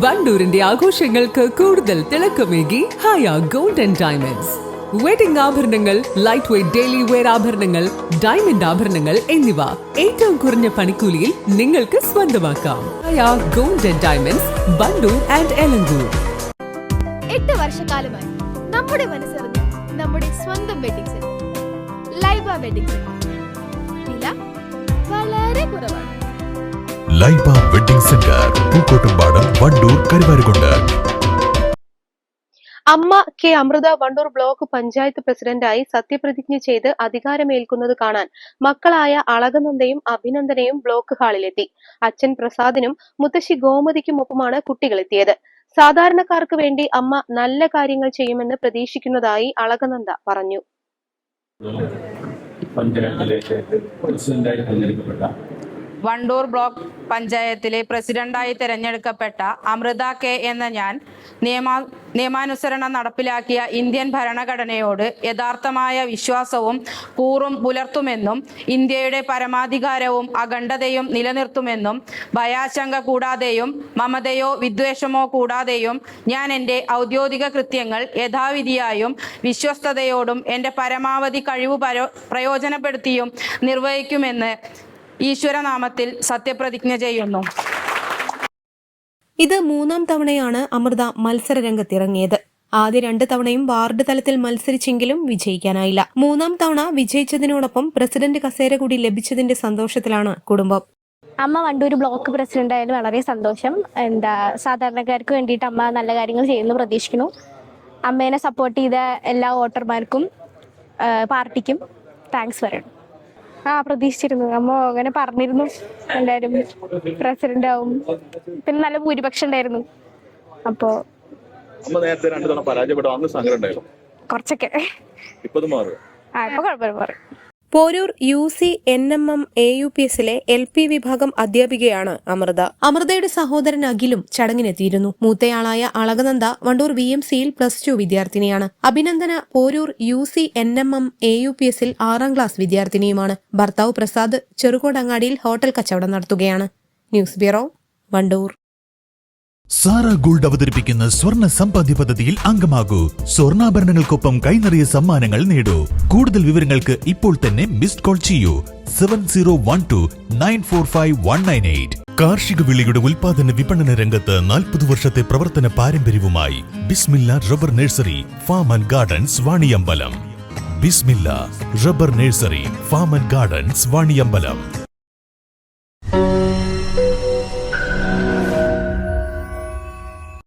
വണ്ടൂരിന്റെ ആഘോഷങ്ങൾക്ക് കൂടുതൽ തിളക്കമേകി Haya gold and diamonds. Wedding ആഭരണങ്ങൾ, ലൈറ്റ് വെയ്റ്റ് ഡെയിലി വെയർ ആഭരണങ്ങൾ, ഡയമണ്ട് ആഭരണങ്ങൾ എന്നിവ ഏറ്റവും കുറഞ്ഞ പണിക്കൂലിയിൽ നിങ്ങൾക്ക് സ്വന്തമാക്കാം. Haya gold and diamonds, Wandoor and Elankur. 8 വർഷക്കാലമായി നമ്മുടെ മനസ്സറിഞ്ഞ് നമ്മുടെ സ്വന്തം wedding centre Laiba wedding centre. വില വളരെ കുറവാണ്. Laiba wedding centre, Pookkottumpadam, Wandoor, Karuvarakundu. അമ്മ കെ അമൃത വണ്ടൂർ ബ്ലോക്ക് പഞ്ചായത്ത് പ്രസിഡന്റായി സത്യപ്രതിജ്ഞ ചെയ്ത് അധികാരമേൽക്കുന്നത് കാണാൻ മക്കളായ അളകനന്ദയും അഭിനന്ദനയും ബ്ലോക്ക് ഹാളിലെത്തി. അച്ഛൻ പ്രസാദിനും മുത്തശ്ശി ഗോമതിക്കുമൊപ്പമാണ് കുട്ടികളെത്തിയത്. സാധാരണക്കാർക്ക് വേണ്ടി അമ്മ നല്ല കാര്യങ്ങൾ ചെയ്യുമെന്ന് പ്രതീക്ഷിക്കുന്നതായി അളകനന്ദ പറഞ്ഞു. വണ്ടൂർ ബ്ലോക്ക് പഞ്ചായത്തിലെ പ്രസിഡന്റായി തെരഞ്ഞെടുക്കപ്പെട്ട അമൃത കെ എന്ന ഞാൻ നിയമാനുസരണം നടപ്പിലാക്കിയ ഇന്ത്യൻ ഭരണഘടനയോട് യഥാർത്ഥമായ വിശ്വാസവും കൂറും പുലർത്തുമെന്നും ഇന്ത്യയുടെ പരമാധികാരവും അഖണ്ഡതയും നിലനിർത്തുമെന്നും ഭയാശങ്ക കൂടാതെയും മമതയോ വിദ്വേഷമോ കൂടാതെയും ഞാൻ എൻ്റെ ഔദ്യോഗിക കൃത്യങ്ങൾ യഥാവിധിയായും വിശ്വസ്തയോടും എൻ്റെ പരമാവധി കഴിവ് പ്രയോജനപ്പെടുത്തിയും നിർവഹിക്കുമെന്ന് ഈശ്വരനാമത്തിൽ സത്യപ്രതിജ്ഞ ചെയ്യുന്നു. ഇത് 3ാം തവണയാണ് അമൃത മത്സര രംഗത്തിറങ്ങിയത്. ആദ്യ 2 തവണയും വാർഡ് തലത്തിൽ മത്സരിച്ചെങ്കിലും വിജയിക്കാനായില്ല. 3ാം തവണ വിജയിച്ചതിനോടൊപ്പം പ്രസിഡന്റ് കസേര കൂടി ലഭിച്ചതിന്റെ സന്തോഷത്തിലാണ് കുടുംബം. അമ്മ വണ്ടൂർ ബ്ലോക്ക് പ്രസിഡന്റ് ആയാലും വളരെ സന്തോഷം. സാധാരണക്കാർക്ക് വേണ്ടിയിട്ട് അമ്മ നല്ല കാര്യങ്ങൾ ചെയ്യുന്നു പ്രതീക്ഷിക്കുന്നു. അമ്മേനെ സപ്പോർട്ട് ചെയ്ത എല്ലാ വോട്ടർമാർക്കും പാർട്ടിക്കും താങ്ക്സ് പറയണം. പ്രതീക്ഷിച്ചിരുന്നു. അമ്മ അങ്ങനെ പറഞ്ഞിരുന്നു എല്ലാവരും പ്രസിഡന്റ് ആവും, പിന്നെ നല്ല ഭൂരിപക്ഷം ഉണ്ടായിരുന്നു. അപ്പോ നേരത്തെ 2 തവണ പരാജയപ്പെട്ടു, അന്ന് സങ്കടം ഉണ്ടായിരുന്നു കുറച്ചൊക്കെ. ഇപ്പൊ കുഴപ്പമില്ല. പോരൂർ UC NMM AUPSലെ LP വിഭാഗം അധ്യാപികയാണ് അമൃത. അമൃതയുടെ സഹോദരൻ അഖിലും ചടങ്ങിനെത്തിയിരുന്നു. മൂത്തയാളായ അളകനന്ദ വണ്ടൂർ VMCയിൽ +2 വിദ്യാർത്ഥിനിയാണ്. അഭിനന്ദന പോരൂർ UC NMM AUPSൽ 6ാം ക്ലാസ് വിദ്യാർത്ഥിനിയുമാണ്. ഭർത്താവ് പ്രസാദ് ചെറുകോടങ്ങാടിയിൽ ഹോട്ടൽ കച്ചവടം നടത്തുകയാണ്. News bureau, Wandoor. Sara gold അവതരിപ്പിക്കുന്ന സ്വർണ്ണ സമ്പാദ്യ പദ്ധതിയിൽ അംഗമാകൂ. സ്വർണ്ണാഭരണങ്ങൾക്കൊപ്പം കൈനിറിയ സമ്മാനങ്ങൾ നേടൂ. കൂടുതൽ വിവരങ്ങൾക്ക് ഇപ്പോൾ തന്നെ മിസ്ഡ് കോൾ ചെയ്യൂ 7012945198. കാർഷിക വിളയുടെ ഉൽപാദന വിപണന രംഗത്ത് 40 വർഷത്തെ പ്രവർത്തന പാരമ്പര്യവുമായി Bismillah rubber nursery, farm and gardens, Vaniyambalam. Bismillah rubber nursery, farm and gardens, Vaniyambalam.